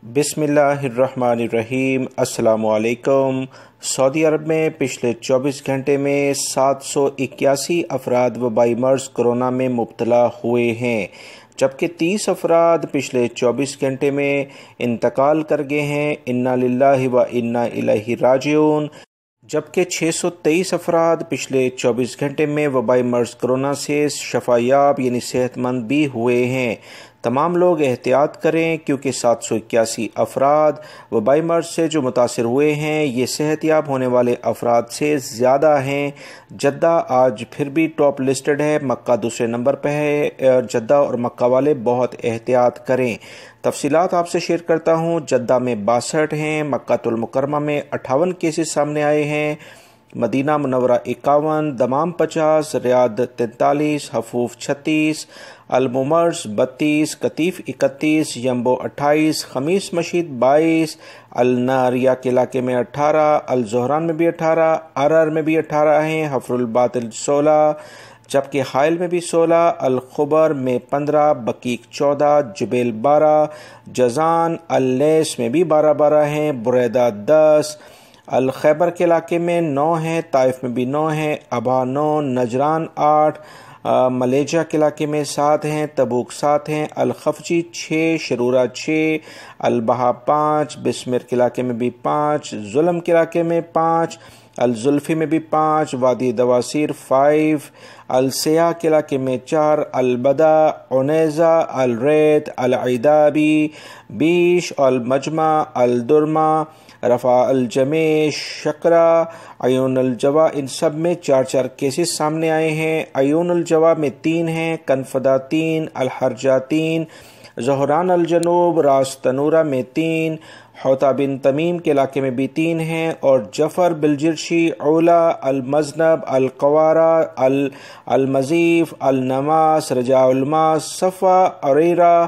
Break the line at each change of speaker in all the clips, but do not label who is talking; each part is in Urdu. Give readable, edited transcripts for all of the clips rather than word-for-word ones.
بسم اللہ الرحمن الرحیم۔ السلام علیکم۔ سعودی عرب میں پچھلے 24 گھنٹے میں 781 افراد وبائی مرض کرونا میں مبتلا ہوئے ہیں، جبکہ 30 افراد پچھلے 24 گھنٹے میں انتقال کر گئے ہیں۔ انا للہ و انا الیہ راجعون۔ جبکہ 623 افراد پچھلے 24 گھنٹے میں وبائی مرض کرونا سے شفا یاب یعنی صحت مند بھی ہوئے ہیں۔ تمام لوگ احتیاط کریں کیونکہ 781 افراد وبائی مرض سے جو متاثر ہوئے ہیں یہ صحت یاب ہونے والے افراد سے زیادہ ہیں۔ جدہ آج پھر بھی ٹاپ لسٹڈ ہے، مکہ دوسرے نمبر پہ ہے۔ جدہ اور مکہ والے بہت احتیاط کریں۔ تفصیلات آپ سے شیئر کرتا ہوں۔ جدہ میں 62 ہیں، مکہ المکرمہ میں 58 کیسز سامنے آئے ہیں، مدینہ منورہ 51، دمام 50، ریاض 43، حفوف 36، الممرز 32، قطیف 31، یمبو 28، خمیس مشید 22، الناریہ کے علاقے میں 18، الزہران میں بھی 18، ارر میں بھی 18 ہیں، حفر الباطل 16، جبکہ حائل میں بھی 16، الخبر میں 15، بقیق 14، جبیل 12، جزان اللیس میں بھی 12 ہیں، بریدہ 10، الخیبر کے علاقے میں 9 ہیں، طائف میں بھی 9 ہیں، ابا 9، نجران 8، ملیجہ کے علاقے میں 7 ہیں، تبوک 7 ہیں، الخفجی 6، شرورہ 6، البہا 5، بسمر کے علاقے میں بھی 5، ظلم کے علاقے میں 5، الزلفی میں بھی 5، وادی دواسیر 5، السیاح کے علاقے میں 4، البدا، عنیزہ، الریت، العیدابی، بیش، المجمع، الدرمہ، رفع الجمی، شکرہ، عیون الجوا، ان سب میں 4 کیسز سامنے آئے ہیں۔ عیون الجوا میں 3 ہیں، کنفدہ 3، الحرجہ 3، زہران الجنوب، راس تنورہ میں 3، حوطہ بن تمیم کے علاقے میں بھی 3 ہیں، اور جفر بلجرشی، اولا، المزنب، القوارہ، المزیف، النماس، رجاء الماس، صفا، عریرہ،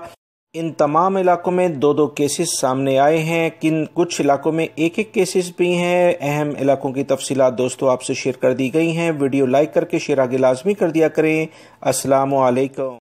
ان تمام علاقوں میں 2 کیسز سامنے آئے ہیں۔ کچھ علاقوں میں 1 کیسز بھی ہیں۔ اہم علاقوں کی تفصیلات دوستوں آپ سے شیئر کر دی گئی ہیں۔ ویڈیو لائک کر کے شیئر آگے لازمی کر دیا کریں۔ السلام علیکم۔